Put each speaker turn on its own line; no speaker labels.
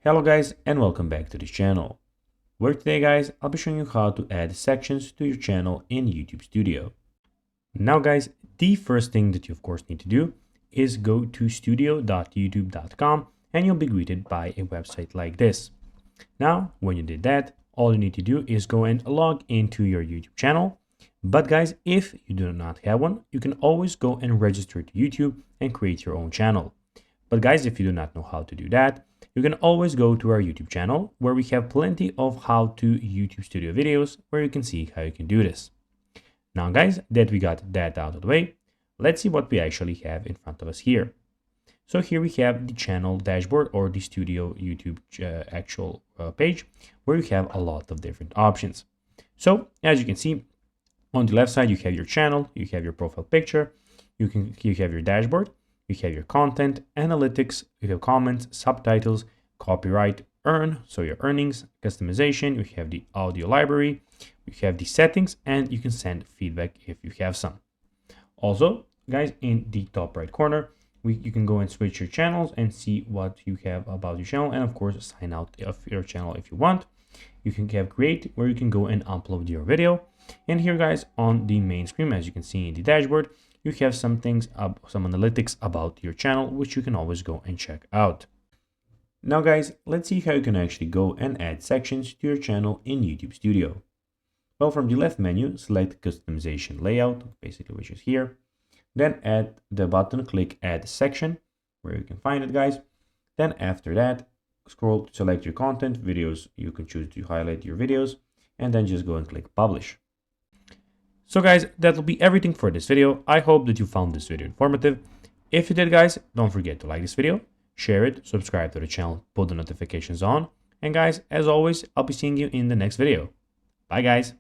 Hello guys and welcome back to this channel, where today guys I'll be showing you how to add sections to your channel in YouTube Studio. Now guys, the first thing that you of course need to do is go to studio.youtube.com and you'll be greeted by a website like this. Now when you did that, all you need to do is go and log into your YouTube channel. But guys, if you do not have one, you can always go and register to YouTube and create your own channel. But guys, if you do not know how to do that, you can always go to our YouTube channel where we have plenty of how to YouTube Studio videos where you can see how you can do this. Now guys, that we got that out of the way, let's see what we actually have in front of us here. So here we have the channel dashboard or the Studio YouTube actual page where you have a lot of different options. So as you can see, on the left side, you have your channel, you have your profile picture, you have your dashboard, you have your content, analytics, you have comments, subtitles, copyright, earn, so your earnings, customization, you have the audio library, you have the settings, and you can send feedback if you have some. Also, guys, in the top right corner, you can go and switch your channels and see what you have about your channel, and of course, sign out of your channel if you want. You can have create, where you can go and upload your video. And here, guys, on the main screen, as you can see in the dashboard, you have some things, some analytics about your channel, which you can always go and check out. Now guys, let's see how you can actually go and add sections to your channel in YouTube Studio. Well, from the left menu, select customization layout, basically which is here. Then add the button, click add section, where you can find it, guys. Then after that, scroll to select your content, videos, you can choose to highlight your videos, and then just go and click publish. So guys, that will be everything for this video. I hope that you found this video informative. If you did, guys, don't forget to like this video, share it, subscribe to the channel, put the notifications on. And guys, as always, I'll be seeing you in the next video. Bye guys.